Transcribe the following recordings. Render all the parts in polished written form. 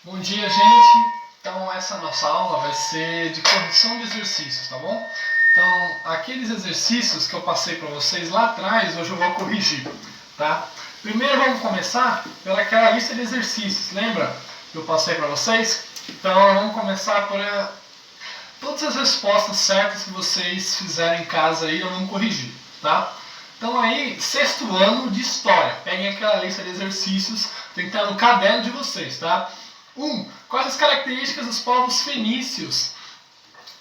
Bom dia, gente! Então essa nossa aula vai ser de correção de exercícios, tá bom? Então, aqueles exercícios que eu passei para vocês lá atrás, hoje eu vou corrigir, tá? Primeiro vamos começar pelaquela lista de exercícios, lembra que eu passei para vocês? Então vamos começar por todas as respostas certas que vocês fizerem em casa aí, eu não corrigi, tá? Então aí, sexto ano de História, peguem aquela lista de exercícios, tem que estar no caderno de vocês, tá? 1. Quais as características dos povos fenícios?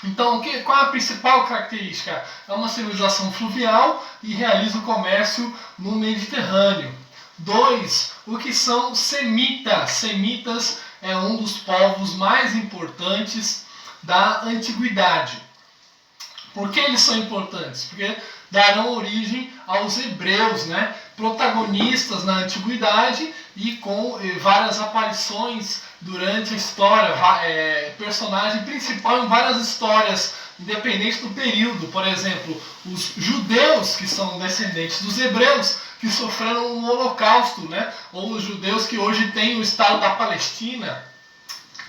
Então, qual é a principal característica? É uma civilização fluvial e realiza o comércio no Mediterrâneo. 2. O que são semitas? Semitas é um dos povos mais importantes da antiguidade. Por que eles são importantes? Porque darão origem aos hebreus, né? Protagonistas na antiguidade e com várias aparições durante a história, personagem principal em várias histórias, independente do período. Por exemplo, os judeus, que são descendentes dos hebreus, que sofreram um holocausto, né? Ou os judeus que hoje têm o estado da Palestina.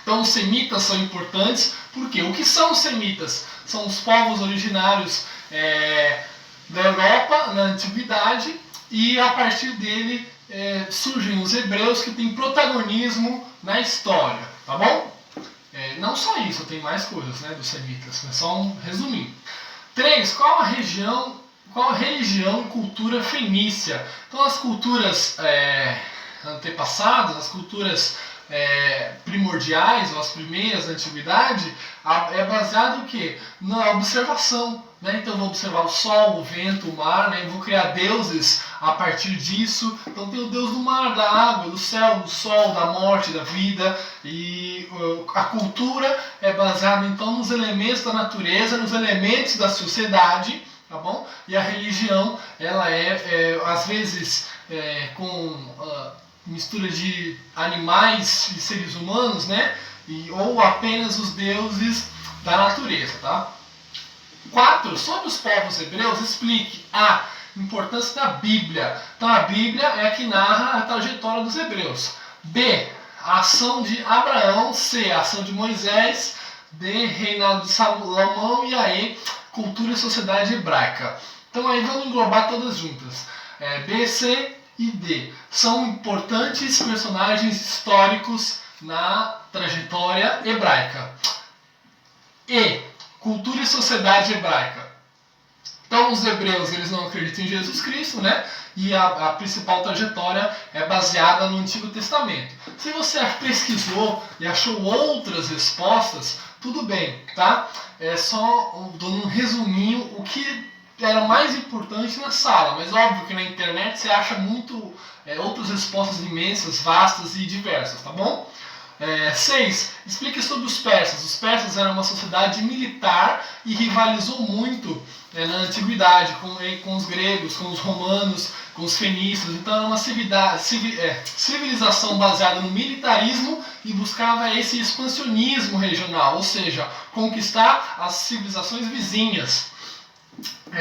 Então, os semitas são importantes, porque o que são os semitas? São os povos originários da Europa, na antiguidade, e a partir dele surgem os hebreus que têm protagonismo na história, tá bom? Não só isso, tem mais coisas, né, dos semitas, mas só um resuminho. 3. Qual a religião e cultura fenícia? Então, as culturas antepassadas, as culturas primordiais, ou as primeiras da antiguidade, é baseado no quê? Na observação, né? Então eu vou observar o sol, o vento, o mar, né? Eu vou criar deuses a partir disso. Então tem o deus do mar, da água, do céu, do sol, da morte, da vida. E a cultura é baseada então nos elementos da natureza, nos elementos da sociedade, tá bom? E a religião, ela às vezes com mistura de animais e seres humanos, né? Ou apenas os deuses da natureza, tá? 4. Sobre os povos hebreus, explique a importância da Bíblia. Então a Bíblia é a que narra a trajetória dos hebreus. B. A ação de Abraão. C. A ação de Moisés. D. Reinado de Salomão. E aí, cultura e sociedade hebraica. Então aí vamos englobar todas juntas. B, C e D. São importantes personagens históricos na trajetória hebraica. E. Cultura e sociedade hebraica. Então os hebreus, eles não acreditam em Jesus Cristo, né? E a principal trajetória é baseada no Antigo Testamento. Se você pesquisou e achou outras respostas, tudo bem, tá? É só dando um resuminho o que era mais importante na sala, mas óbvio que na internet você acha outras respostas imensas, vastas e diversas, tá bom? 6. Explique sobre os persas. Os persas eram uma sociedade militar e rivalizou muito na antiguidade com os gregos, com os romanos, com os fenícios. Então era uma civilização baseada no militarismo e buscava esse expansionismo regional, ou seja, conquistar as civilizações vizinhas.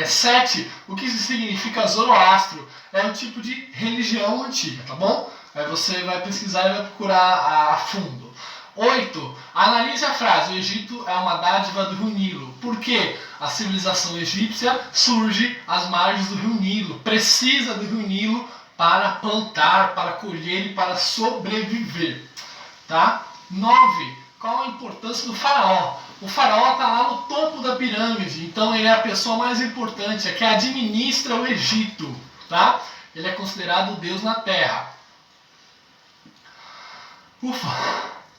7. O que significa Zoroastro? É um tipo de religião antiga, tá bom? Aí você vai pesquisar e vai procurar a fundo. 8. Analise a frase. O Egito é uma dádiva do Rio Nilo. Por quê? A civilização egípcia surge às margens do Rio Nilo. Precisa do Rio Nilo para plantar, para colher e para sobreviver. Tá? 9. Qual a importância do faraó? O faraó está lá no topo da pirâmide. Então ele é a pessoa mais importante, é que administra o Egito. Tá? Ele é considerado o Deus na terra.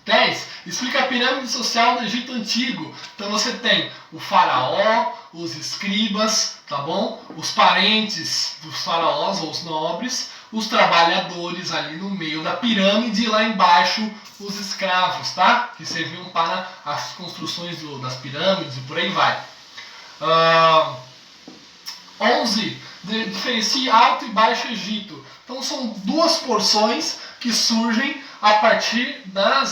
10. Explica a pirâmide social do Egito Antigo. Então você tem o faraó, os escribas, tá bom? Os parentes dos faraós, ou os nobres, os trabalhadores ali no meio da pirâmide e lá embaixo os escravos, tá? Que serviam para as construções das pirâmides e por aí vai. 11. Diferencie Alto e Baixo Egito. Então são duas porções que surgem a partir da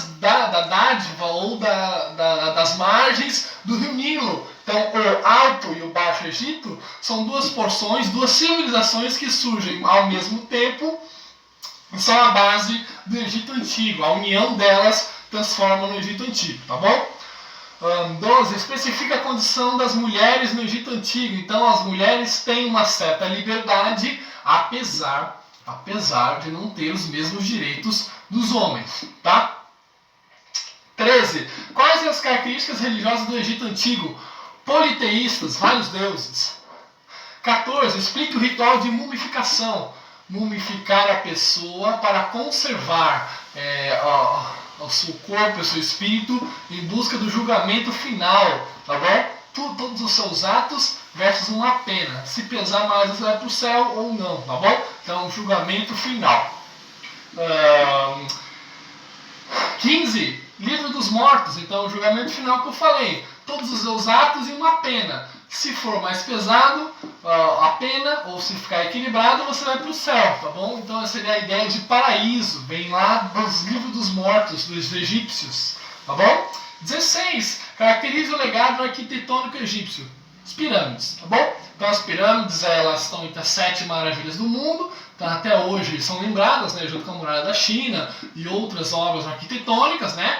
dádiva ou das margens do Rio Nilo. Então, o Alto e o Baixo Egito são duas porções, duas civilizações que surgem ao mesmo tempo, são a base do Egito Antigo. A união delas transforma no Egito Antigo, tá bom? 12. Especifica a condição das mulheres no Egito Antigo. Então, as mulheres têm uma certa liberdade, apesar de não ter os mesmos direitos dos homens, tá? 13. Quais são as características religiosas do Egito Antigo? Politeístas, vários deuses. 14. Explique o ritual de mumificação. Mumificar a pessoa para conservar o seu corpo, o seu espírito, em busca do julgamento final, tá bom? Todos os seus atos versus uma pena. Se pesar mais, você vai para o céu ou não, tá bom? Então, julgamento final. 15. Livro dos mortos. Então, o julgamento final que eu falei. Todos os seus atos e uma pena. Se for mais pesado, a pena, ou se ficar equilibrado, você vai para o céu, tá bom? Então essa seria a ideia de paraíso, vem lá dos livros dos mortos, dos egípcios, tá bom? 16. Caracteriza o legado arquitetônico egípcio. As pirâmides, tá bom? Então as pirâmides, elas estão entre as 7 maravilhas do mundo, tá? Até hoje são lembradas, né, junto com a muralha da China e outras obras arquitetônicas, né?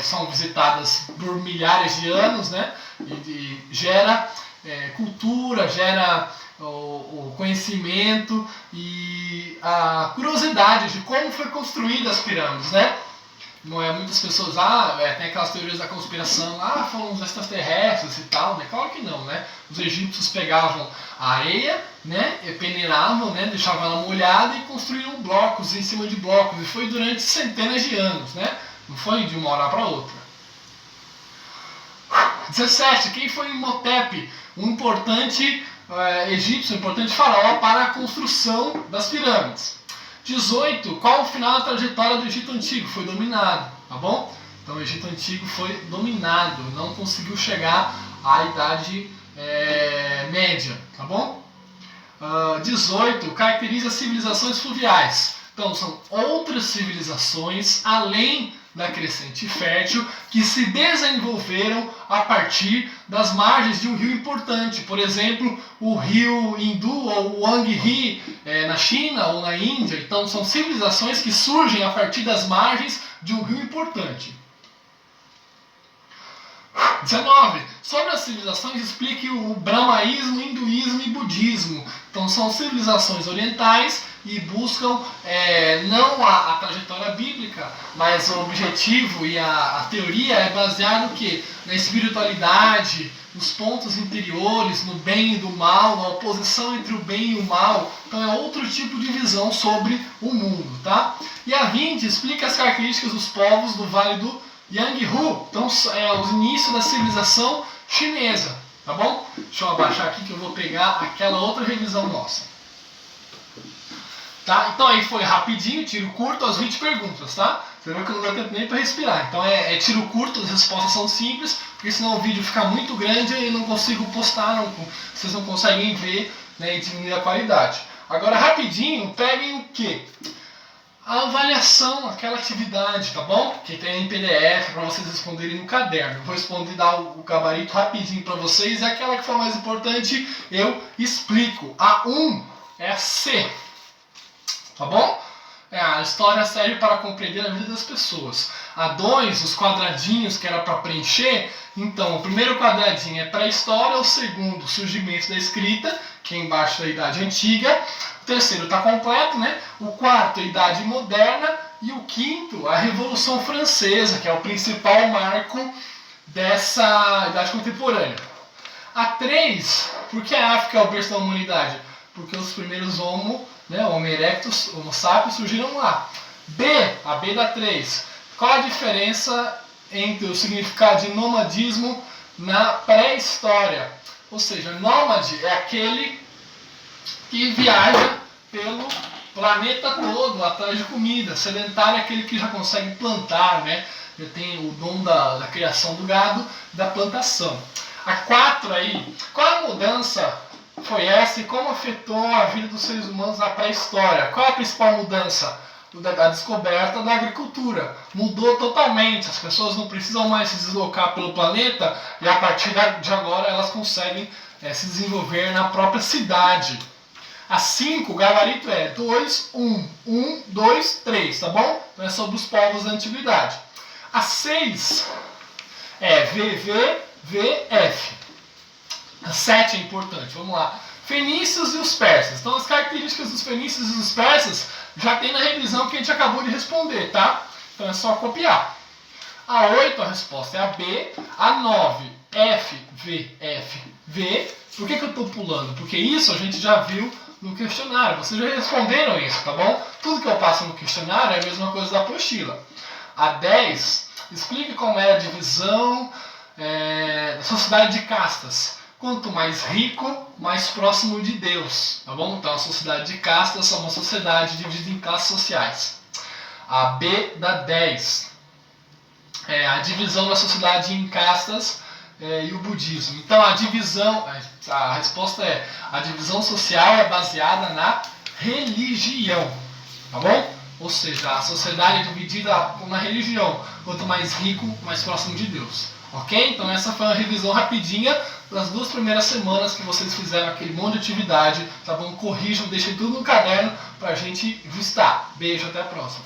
São visitadas por milhares de anos, né? E gera cultura, gera o conhecimento e a curiosidade de como foi construída as pirâmides, né? Não é, muitas pessoas, tem aquelas teorias da conspiração, foram os extraterrestres e tal, né? Claro que não, né? Os egípcios pegavam a areia, né? E peneiravam, né? Deixavam ela molhada e construíram blocos em cima de blocos. E foi durante centenas de anos, né? Não foi de uma hora para outra. 17. Quem foi Imhotep? Um importante egípcio, um importante faraó para a construção das pirâmides. 18. Qual o final da trajetória do Egito Antigo? Foi dominado, tá bom? Então o Egito Antigo foi dominado, não conseguiu chegar à Idade Média, tá bom? 18. Caracteriza civilizações fluviais. Então são outras civilizações além da crescente fértil que se desenvolveram a partir das margens de um rio importante. Por exemplo, o rio Hindu ou o Yangtze na China ou na Índia. Então são civilizações que surgem a partir das margens de um rio importante. 19. Sobre as civilizações, explique o brahmaísmo, hinduísmo e budismo. Então são civilizações orientais e buscam não a trajetória bíblica, mas o objetivo e a teoria é baseado no quê? Na espiritualidade, nos pontos interiores, no bem e do mal, na oposição entre o bem e o mal. Então é outro tipo de visão sobre o mundo, tá? E a 20 explica as características dos povos do Vale do Yangtze. Então é o início da civilização chinesa, tá bom? Deixa eu abaixar aqui que eu vou pegar aquela outra revisão nossa. Tá? Então aí foi rapidinho, tiro curto, as 20 perguntas, tá? Você viu que não dá tempo nem para respirar. Então é tiro curto, as respostas são simples, porque senão o vídeo fica muito grande e eu não consigo postar, vocês não conseguem ver, né, e diminuir a qualidade. Agora rapidinho, peguem o quê? A avaliação, aquela atividade, tá bom? Que tem em PDF para vocês responderem no caderno. Eu vou responder, dar o gabarito rapidinho para vocês. E aquela que for mais importante, eu explico. A 1 é a C, tá bom? A história serve para compreender a vida das pessoas. A 2, os quadradinhos que era para preencher. Então, o primeiro quadradinho é pré-história, o segundo, surgimento da escrita, que é embaixo da Idade Antiga. O terceiro está completo, né? O quarto, a Idade Moderna. E o quinto, a Revolução Francesa, que é o principal marco dessa Idade Contemporânea. A 3, por que a África é o berço da humanidade? Porque os primeiros Homo erectus, Homo sapiens, surgiram lá. B, a B da 3. Qual a diferença entre o significado de nomadismo na pré-história? Ou seja, nômade é aquele que viaja pelo planeta todo atrás de comida. Sedentário é aquele que já consegue plantar, né? Já tem o dom da criação do gado, da plantação. A 4 aí, qual a mudança foi essa e como afetou a vida dos seres humanos na pré-história? Qual a principal mudança? A descoberta da agricultura. Mudou totalmente, as pessoas não precisam mais se deslocar pelo planeta e a partir de agora elas conseguem se desenvolver na própria cidade. A 5, o gabarito é 2, 1, 1, 2, 3, tá bom? Então é sobre os povos da antiguidade. A 6 é VVVF. A 7 é importante, vamos lá. Fenícios e os persas. Então as características dos fenícios e dos persas já tem na revisão que a gente acabou de responder, tá? Então é só copiar. A 8, a resposta é a B. A 9, F, V, F, V. Por que eu estou pulando? Porque isso a gente já viu no questionário. Vocês já responderam isso, tá bom? Tudo que eu passo no questionário é a mesma coisa da apostila. A 10, explique como é a divisão da sociedade de castas. Quanto mais rico, mais próximo de Deus, tá bom? Então a sociedade de castas é uma sociedade dividida em classes sociais. A B da 10 é a divisão da sociedade em castas e o budismo. Então a resposta é: a divisão social é baseada na religião, tá bom? Ou seja, a sociedade é dividida na religião. Quanto mais rico, mais próximo de Deus. Ok? Então essa foi uma revisão rapidinha das 2 primeiras semanas que vocês fizeram aquele monte de atividade, tá bom? Corrijam, deixem tudo no caderno pra gente vistar. Beijo, até a próxima.